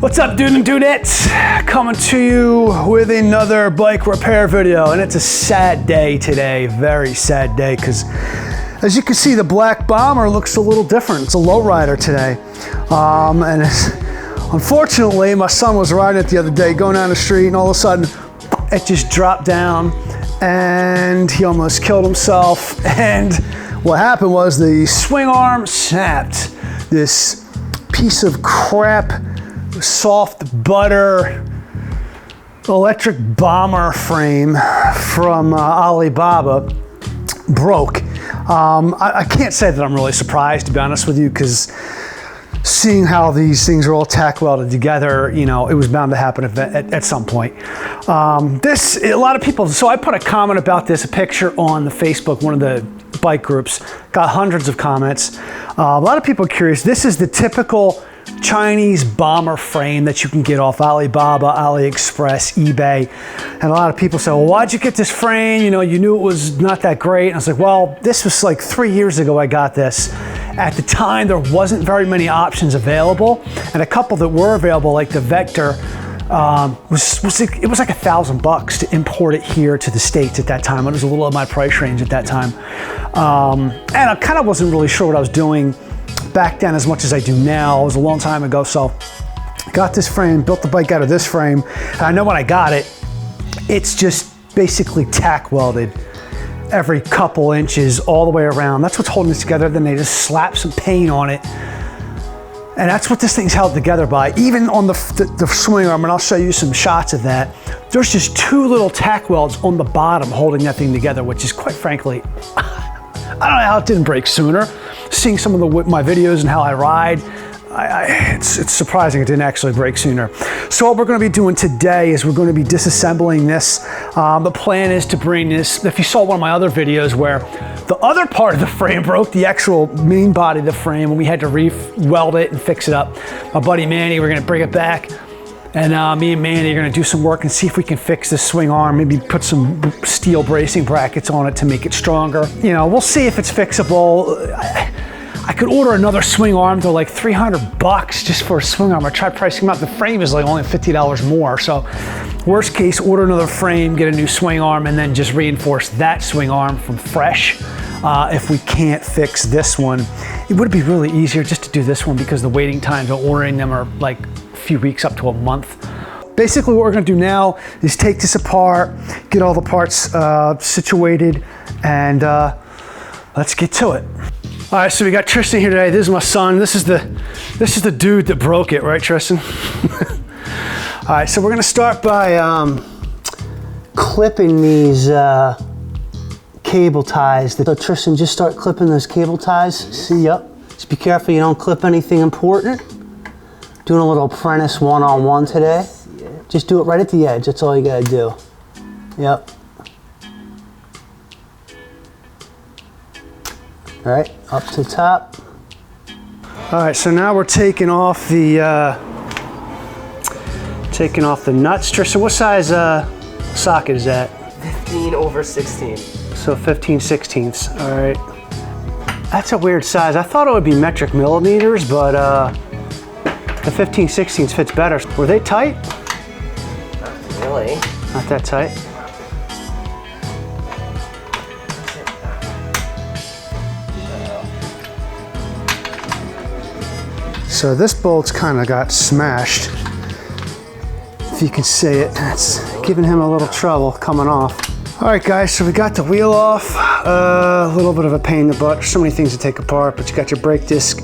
What's up, dude and dudettes? Coming to you with another bike repair video, and it's a sad day today, very sad day, because as you can see, the black bomber looks a little different. It's a lowrider today, and unfortunately, my son was riding it the other day, going down the street, and all of a sudden, it just dropped down, and he almost killed himself. And what happened was the swing arm snapped. This piece of crap, soft butter electric bomber frame from Alibaba broke. I can't say that I'm really surprised, to be honest with you, because seeing how these things are all tack welded together, you know, it was bound to happen at some point. A lot of people, so I put a comment about this, a picture on the Facebook, one of the bike groups, got hundreds of comments. A lot of people are curious. This is the typical Chinese bomber frame that you can get off Alibaba, AliExpress, eBay. And a lot of people say, well, why'd you get this frame? You know, you knew it was not that great. And I was like, well, this was like 3 years ago I got this. At the time, there wasn't very many options available. And a couple that were available, like the Vector, it was like $1,000 to import it here to the States at that time. It was a little of my price range at that time. And I kind of wasn't really sure what I was doing back then as much as I do now. It was a long time ago. So I got this frame, built the bike out of this frame. And I know when I got it, it's just basically tack welded every couple inches all the way around. That's what's holding this together. Then they just slap some paint on it. And that's what this thing's held together by. Even on the swing arm, and I'll show you some shots of that, there's just two little tack welds on the bottom holding that thing together, which is, quite frankly, I don't know how it didn't break sooner. Seeing some of my videos and how I ride, it's surprising it didn't actually break sooner. So what we're going to be doing today is we're going to be disassembling this. The plan is to bring this, if you saw one of my other videos where the other part of the frame broke, the actual main body of the frame, and we had to re-weld it and fix it up. My buddy Manny, we're going to bring it back. And me and Manny are going to do some work and see if we can fix this swing arm, maybe put some steel bracing brackets on it to make it stronger. You know, we'll see if it's fixable. I could order another swing arm. They're like $300 just for a swing arm. I tried pricing them out. The frame is like only $50 more. So worst case, order another frame, get a new swing arm, and then just reinforce that swing arm from fresh. If we can't fix this one, it would be really easier just to do this one because the waiting times on ordering them are like few weeks up to a month. Basically what we're going to do now is take this apart, get all the parts situated, and let's get to it. All right, so we got Tristan here today. This is my son. This is the dude that broke it, right, Tristan? All right, so we're going to start by clipping these cable ties. So Tristan, just start clipping those cable ties. See, yep. Just be careful you don't clip anything important. Doing a little apprentice one-on-one today. Just do it right at the edge. That's all you gotta do. Yep. All right, up to the top. All right, so now we're taking off the nuts. Tristan, what size socket is that? 15/16. So 15/16. All right. That's a weird size. I thought it would be metric millimeters, but the 15/16 fits better. Were they tight? Not really. Not that tight. So this bolt's kind of got smashed. If you can see it, it's giving him a little trouble coming off. All right, guys, so we got the wheel off. A little bit of a pain in the butt. There's so many things to take apart, but you got your brake disc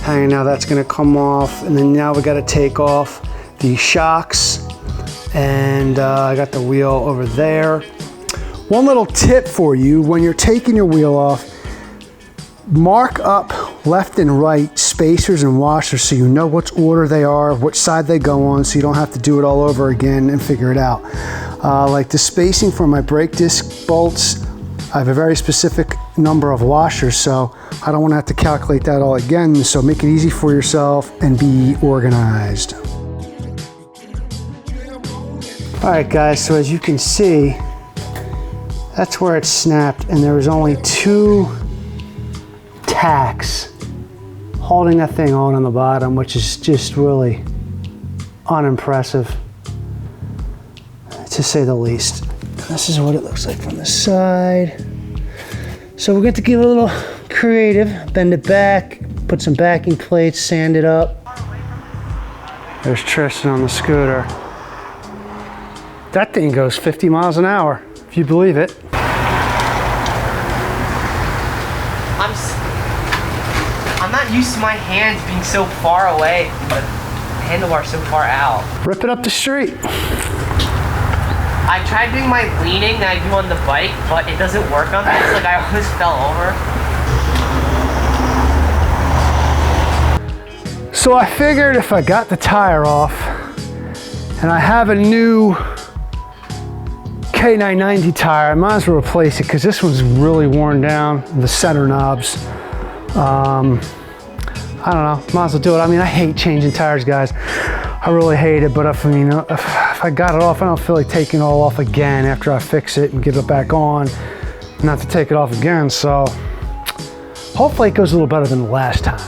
hanging. Now that's gonna come off, and then now we gotta take off the shocks, and I got the wheel over there. One little tip for you, when you're taking your wheel off, mark up left and right spacers and washers so you know which order they are, which side they go on, so you don't have to do it all over again and figure it out. Like the spacing for my brake disc bolts, I have a very specific number of washers, so I don't want to have to calculate that all again, so make it easy for yourself and be organized. All right, guys, so as you can see, that's where it snapped, and there was only 2 tacks holding that thing on the bottom, which is just really unimpressive, to say the least. This is what it looks like from the side. So we're going to give it a little creative, bend it back, put some backing plates, sand it up. There's Tristan on the scooter. That thing goes 50 miles an hour, if you believe it. I'm not used to my hands being so far away from the handlebar so far out. Rip it up the street. I tried doing my leaning that I do on the bike, but it doesn't work on this. Like I always fell over. So I figured if I got the tire off and I have a new K990 tire, I might as well replace it because this one's really worn down, the center knobs. I don't know, might as well do it. I mean, I hate changing tires, guys. I really hate it, but if I got it off, I don't feel like taking it all off again after I fix it and get it back on, not to take it off again. So hopefully it goes a little better than the last time.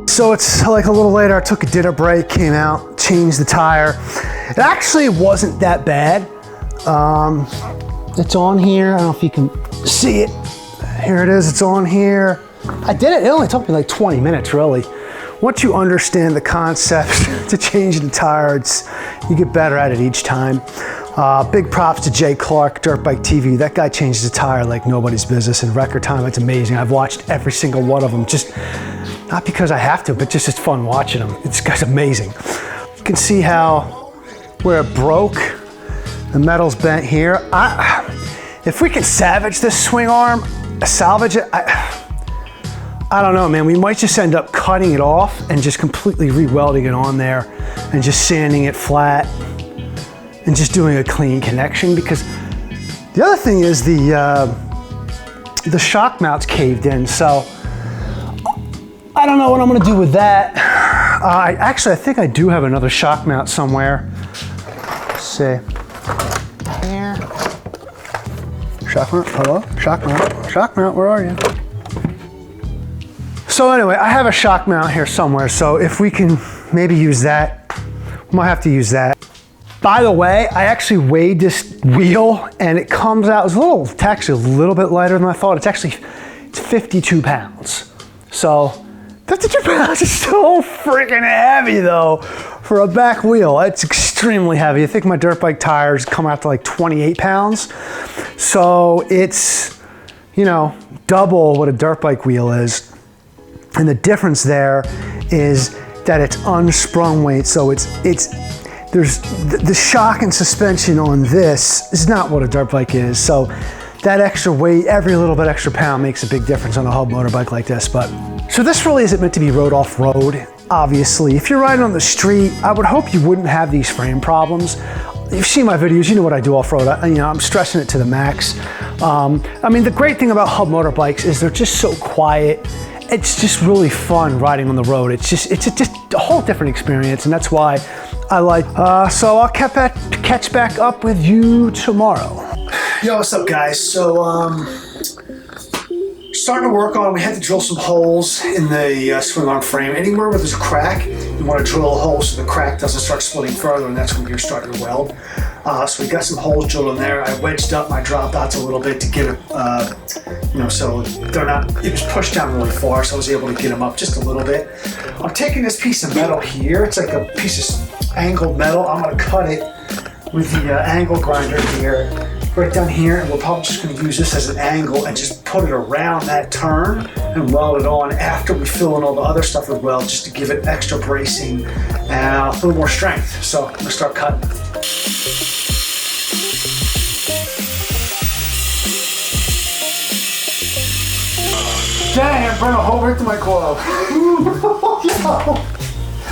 So it's like a little later, I took a dinner break, came out, changed the tire. It actually wasn't that bad. It's on here, I don't know if you can see it. Here it is, it's on here. I did it, it only took me like 20 minutes really. Once you understand the concept to change the tire, you get better at it each time. Big props to Jay Clark, Dirt Bike TV. That guy changes the tire like nobody's business in record time. It's amazing. I've watched every single one of them, just not because I have to, but just it's fun watching them. This guy's amazing. You can see how where it broke, the metal's bent here. If we can salvage this swing arm, salvage it, I don't know, man. We might just end up cutting it off and just completely re-welding it on there and just sanding it flat and just doing a clean connection, because the other thing is the shock mount's caved in, so I don't know what I'm gonna do with that. Actually, I think I do have another shock mount somewhere. Let's see. Here. Shock mount, hello? Shock mount, shock mount, where are you? So anyway, I have a shock mount here somewhere, so if we can maybe use that, we might have to use that. By the way, I actually weighed this wheel and it comes out, it's actually a little bit lighter than I thought. It's 52 pounds. So 52 pounds is so freaking heavy though for a back wheel. It's extremely heavy. I think my dirt bike tires come out to like 28 pounds. So it's, you know, double what a dirt bike wheel is. And the difference there is that it's unsprung weight. So there's the shock and suspension on this is not what a dirt bike is. So that extra weight, every little bit extra pound makes a big difference on a hub motorbike like this. So this really isn't meant to be rode off-road, obviously. If you're riding on the street, I would hope you wouldn't have these frame problems. You've seen my videos, you know what I do off-road. I'm stressing it to the max. I mean, the great thing about hub motorbikes is they're just so quiet. It's just really fun riding on the road. It's just a whole different experience, and that's why I like. So I'll catch back up with you tomorrow. Yo, what's up, guys? So starting to work on. We had to drill some holes in the swing arm frame. Anywhere where there's a crack, you want to drill a hole so the crack doesn't start splitting further, and that's when you're starting to weld. So we got some holes drilled in there. I wedged up my dropouts a little bit to get it, so they're not, it was pushed down really far, so I was able to get them up just a little bit. I'm taking this piece of metal here. It's like a piece of angled metal. I'm gonna cut it with the angle grinder here, right down here, and we're probably just gonna use this as an angle and just put it around that turn and weld it on after we fill in all the other stuff with weld, just to give it extra bracing and a little more strength. So I'm gonna start cutting. Dang, I burned a hole right to my glove.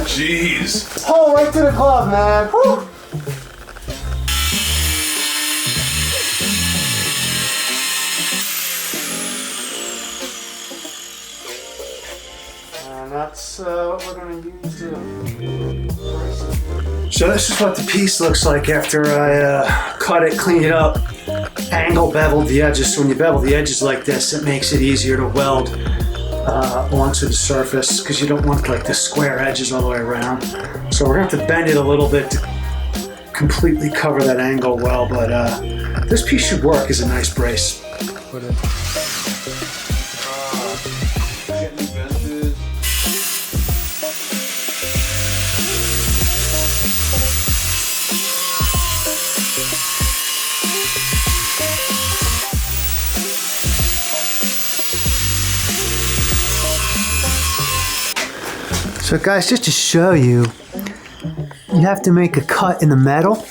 Jeez. Hole right to the glove, man. Woo. And that's what we're going to use to... So this is what the piece looks like after I cut it, cleaned it up, angle beveled the edges. So when you bevel the edges like this, it makes it easier to weld onto the surface because you don't want like the square edges all the way around. So we're gonna have to bend it a little bit to completely cover that angle well, but this piece should work as a nice brace. So guys, just to show you, you have to make a cut in the metal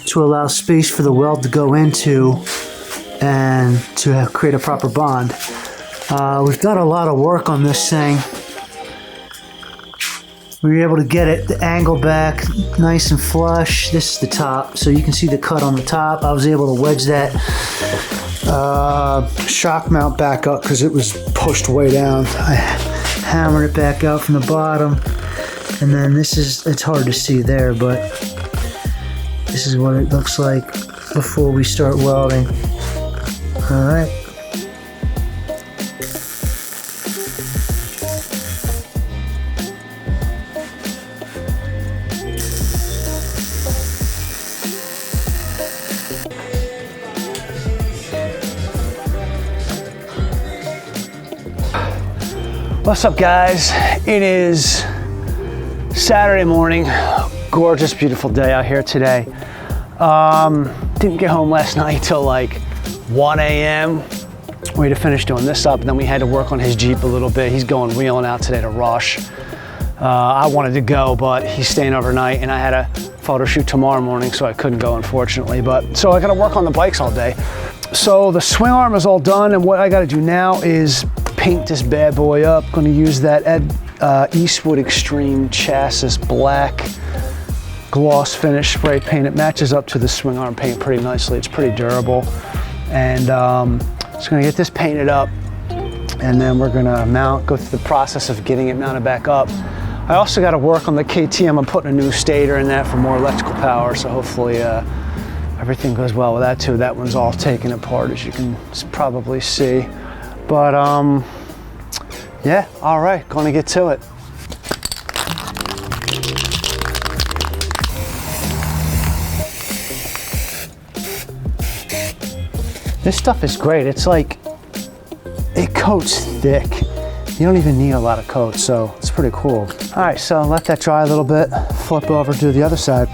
to allow space for the weld to go into and to create a proper bond. We've done a lot of work on this thing. We were able to get it, the angle back nice and flush. This is the top, so you can see the cut on the top. I was able to wedge that shock mount back up because it was pushed way down. I hammered it back out from the bottom, and then this is, it's hard to see there, but this is what it looks like before we start welding. All right. What's up, guys? It is Saturday morning. Gorgeous, beautiful day out here today. Didn't get home last night till like 1 a.m. We had to finish doing this up, and then we had to work on his Jeep a little bit. He's going wheeling out today to Rush. I wanted to go, but he's staying overnight, and I had a photo shoot tomorrow morning, so I couldn't go, unfortunately. But so I got to work on the bikes all day. So the swing arm is all done, and what I got to do now is paint this bad boy up. Going to use that Eastwood Extreme chassis black gloss finish spray paint. It matches up to the swing arm paint pretty nicely. It's pretty durable. And just going to get this painted up, and then we're going to go through the process of getting it mounted back up. I also got to work on the KTM. I'm putting a new stator in that for more electrical power, so hopefully everything goes well with that too. That one's all taken apart, as you can probably see. But yeah, all right, gonna get to it. This stuff is great. It's like, it coats thick. You don't even need a lot of coat, so it's pretty cool. All right, so let that dry a little bit, flip over, do the other side.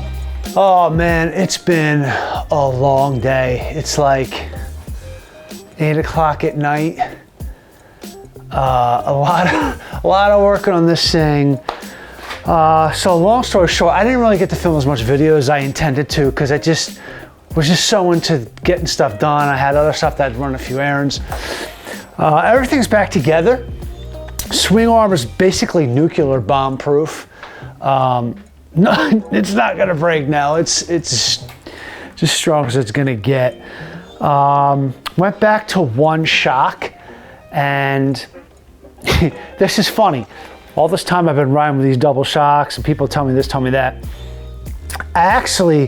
Oh man, it's been a long day. It's like 8 o'clock at night. A lot of working on this thing. So long story short, I didn't really get to film as much video as I intended to because I just was so into getting stuff done. I had other stuff that I'd run a few errands. Everything's back together. Swing arm is basically nuclear bomb proof. No, it's not gonna break now. It's just strong as it's gonna get. Went back to one shock, and this is funny. All this time I've been riding with these double shocks, and people tell me this, tell me that. I actually,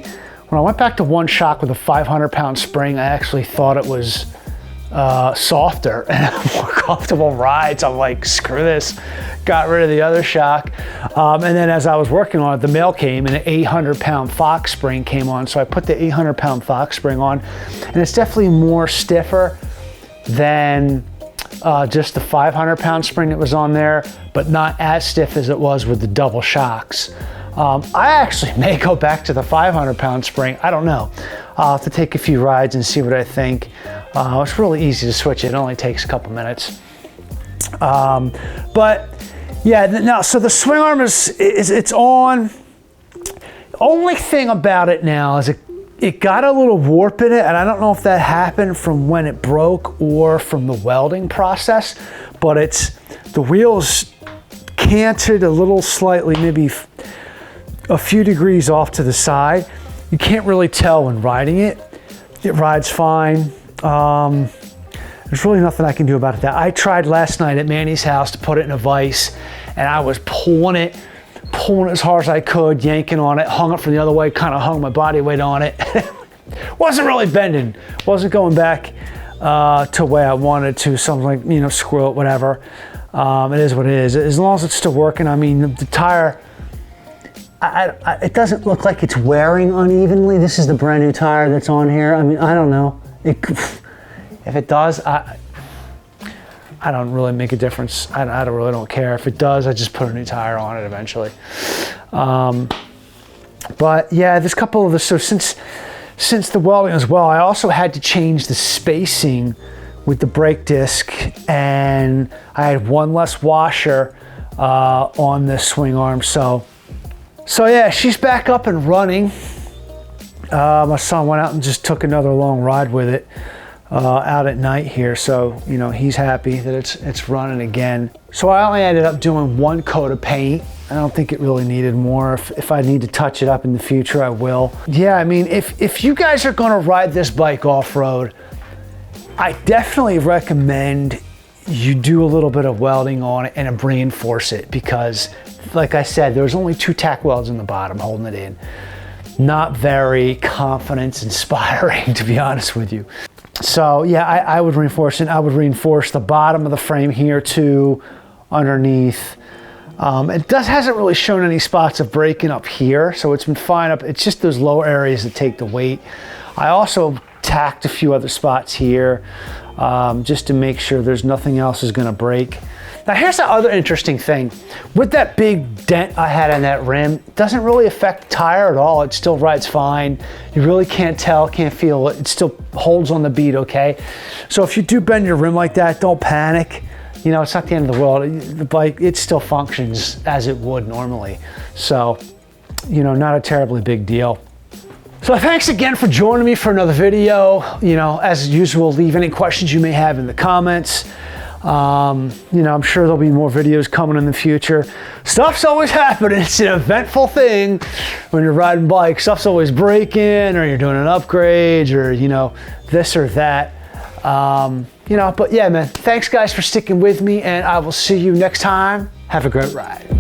when I went back to one shock with a 500-pound spring, I actually thought it was softer and more comfortable rides. I'm like, screw this. Got rid of the other shock. And then as I was working on it, the mail came and an 800-pound Fox spring came on. So I put the 800-pound Fox spring on, and it's definitely more stiffer than just the 500-pound spring that was on there, but not as stiff as it was with the double shocks. I actually may go back to the 500-pound spring. I don't know. I'll have to take a few rides and see what I think. It's really easy to switch it. It only takes a couple minutes. But yeah, now, so the swing arm it's on. Only thing about it now is it got a little warp in it, and I don't know if that happened from when it broke or from the welding process, but the wheels canted a little slightly, maybe a few degrees off to the side. You can't really tell when riding it. It rides fine. There's really nothing I can do about it. I tried last night at Manny's house to put it in a vise, and I was pulling it as hard as I could, yanking on it, hung it from the other way, kind of hung my body weight on it. Wasn't really bending, wasn't going back to where I wanted to, so I'm like, screw it, whatever. It is what it is. As long as it's still working, I mean, the tire, it doesn't look like it's wearing unevenly. This is the brand new tire that's on here. I mean, I don't know. If it does, I don't really make a difference. I really don't care. If it does, I just put a new tire on it eventually. But yeah, there's a couple of the, so since the welding as well, I also had to change the spacing with the brake disc, and I had one less washer on the swing arm. So yeah, she's back up and running. My son went out and just took another long ride with it out at night here. So, you know, he's happy that it's running again. So I only ended up doing one coat of paint. I don't think it really needed more. If I need to touch it up in the future, I will. Yeah, I mean, if you guys are gonna ride this bike off-road, I definitely recommend you do a little bit of welding on it and reinforce it, because like I said, there's only 2 tack welds in the bottom holding it in. Not very confidence inspiring, to be honest with you. So yeah, I would reinforce it. I would reinforce the bottom of the frame here too, underneath. It hasn't really shown any spots of breaking up here, so it's been fine up. It's just those lower areas that take the weight. I also tacked a few other spots here just to make sure there's nothing else is gonna break. Now here's the other interesting thing. With that big dent I had on that rim, it doesn't really affect the tire at all. It still rides fine. You really can't tell, can't feel it. It still holds on the bead okay. So if you do bend your rim like that, don't panic. You know, it's not the end of the world. The bike, it still functions as it would normally. So, you know, not a terribly big deal. So thanks again for joining me for another video. You know, as usual, leave any questions you may have in the comments. You know, I'm sure there'll be more videos coming in the future. Stuff's always happening. It's an eventful thing when you're riding bikes. Stuff's always breaking, or you're doing an upgrade, or, you know, this or that. You know, but yeah, man, thanks guys for sticking with me, and I will see you next time. Have a great ride.